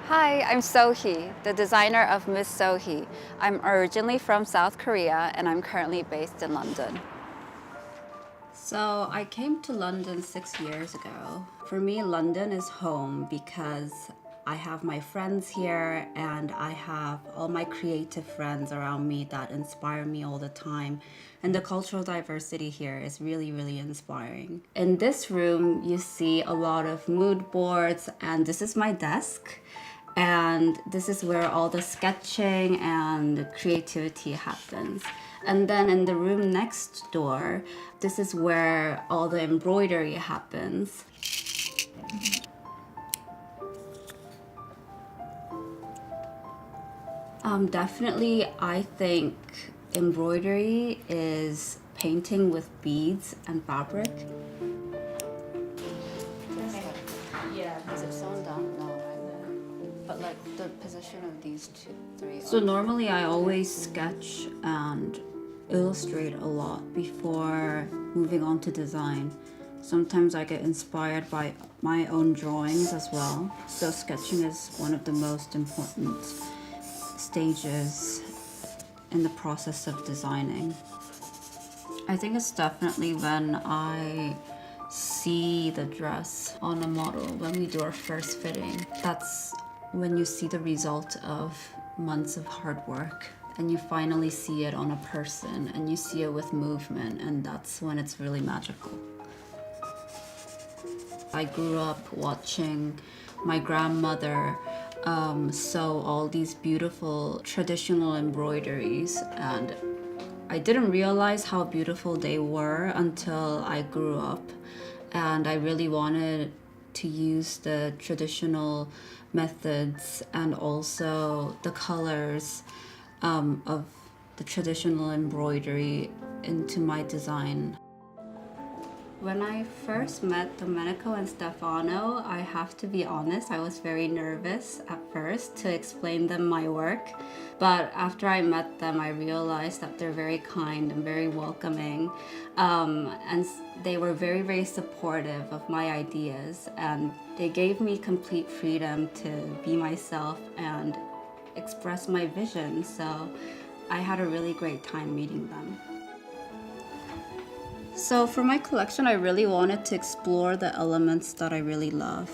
Hi, I'm Sohee, the designer of Miss Sohee. I'm originally from South Korea and I'm currently based in London. So I came to London 6 years ago. For me, London is home because I have my friends here and I have all my creative friends around me that inspire me all the time. And the cultural diversity here is really, really inspiring. In this room, you see a lot of mood boards, and this is my desk. And this is where all the sketching and creativity happens. And then in the room next door, this is where all the embroidery happens. Definitely, I think embroidery is painting with beads and fabric. Yeah. Is it sewn down? No, right? But like the position of these three. So normally I always sketch and illustrate a lot before moving on to design. Sometimes I get inspired by my own drawings as well. So sketching is one of the most important stages in the process of designing. I think it's definitely when I see the dress on a model, when we do our first fitting. That's when you see the result of months of hard work and you finally see it on a person and you see it with movement, and that's when it's really magical. I grew up watching my grandmother sew all these beautiful traditional embroideries, and I didn't realize how beautiful they were until I grew up, and I really wanted to use the traditional methods and also the colors of the traditional embroidery into my design. When I first met Domenico and Stefano, I have to be honest, I was very nervous at first to explain them my work. But after I met them, I realized that they're very kind and very welcoming. And they were very, very supportive of my ideas. And they gave me complete freedom to be myself and express my vision. So I had a really great time meeting them. So for my collection, I really wanted to explore the elements that I really love.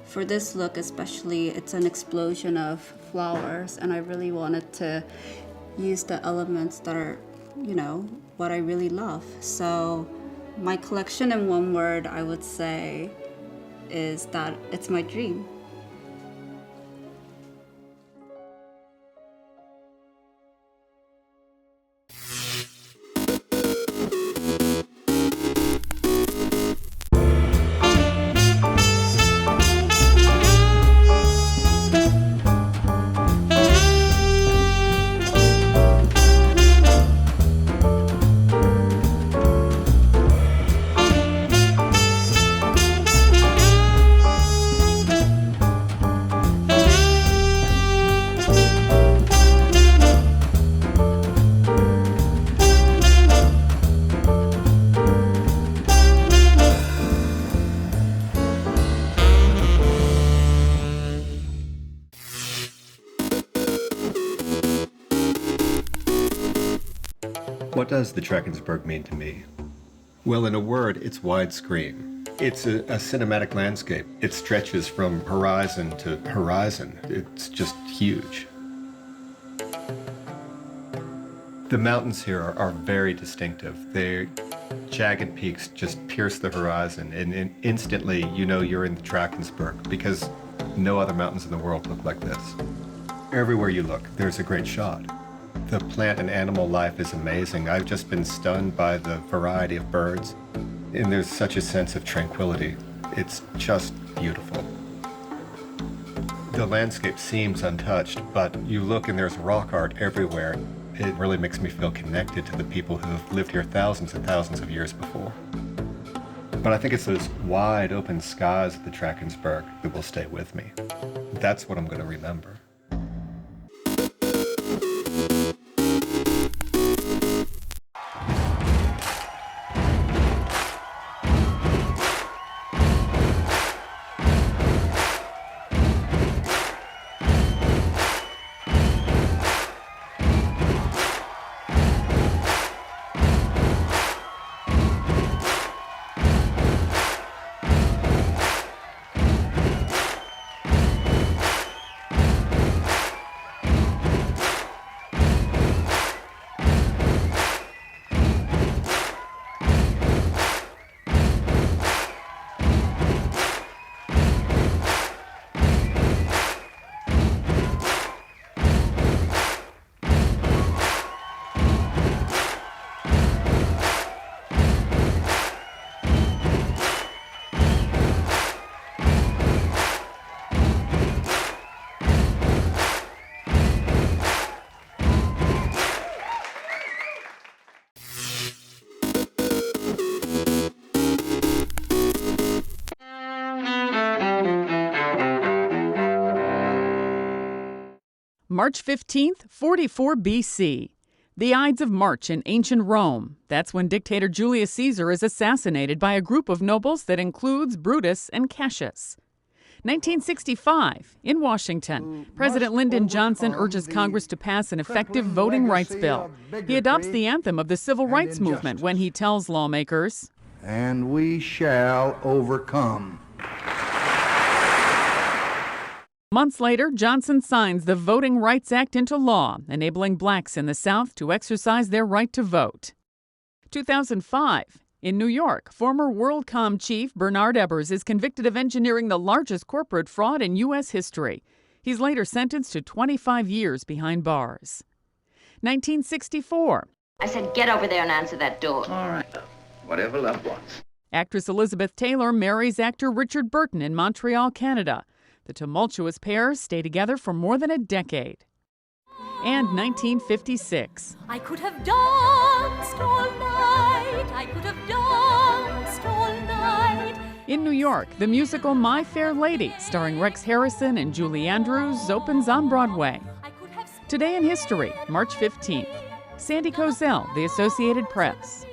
For this look especially, it's an explosion of flowers, and I really wanted to use the elements that are, what I really love. So my collection in one word, I would say, is that it's my dream. What does the Drakensberg mean to me? Well, in a word, it's widescreen. It's a cinematic landscape. It stretches from horizon to horizon. It's just huge. The mountains here are very distinctive. Their jagged peaks just pierce the horizon, and instantly you know you're in the Drakensberg because no other mountains in the world look like this. Everywhere you look, there's a great shot. The plant and animal life is amazing. I've just been stunned by the variety of birds, and there's such a sense of tranquility. It's just beautiful. The landscape seems untouched, but you look and there's rock art everywhere. It really makes me feel connected to the people who have lived here thousands and thousands of years before. But I think it's those wide open skies of the Drakensberg that will stay with me. That's what I'm going to remember. March 15th, 44 BC. The Ides of March in ancient Rome. That's when dictator Julius Caesar is assassinated by a group of nobles that includes Brutus and Cassius. 1965, in Washington, President Lyndon Johnson urges Congress to pass an effective voting rights bill. He adopts the anthem of the civil rights movement when he tells lawmakers, "And we shall overcome." Months later, Johnson signs the Voting Rights Act into law, enabling blacks in the South to exercise their right to vote. 2005, in New York, former WorldCom chief Bernard Ebbers is convicted of engineering the largest corporate fraud in U.S. history. He's later sentenced to 25 years behind bars. 1964. I said, get over there and answer that door. All right, love. Whatever love wants. Actress Elizabeth Taylor marries actor Richard Burton in Montreal, Canada. The tumultuous pair stay together for more than a decade. And 1956. I could have danced all night. I could have danced all night. In New York, the musical My Fair Lady, starring Rex Harrison and Julie Andrews, opens on Broadway. Today in history, March 15th. Sandy Kozel, The Associated Press.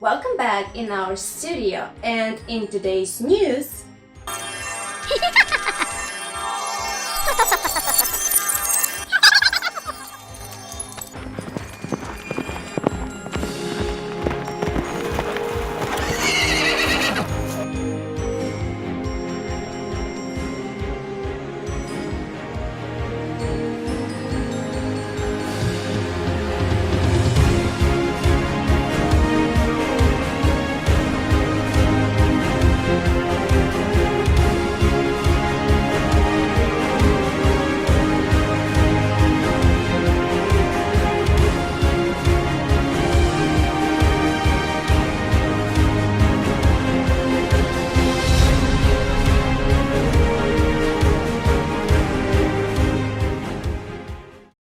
Welcome back in our studio, and in today's news,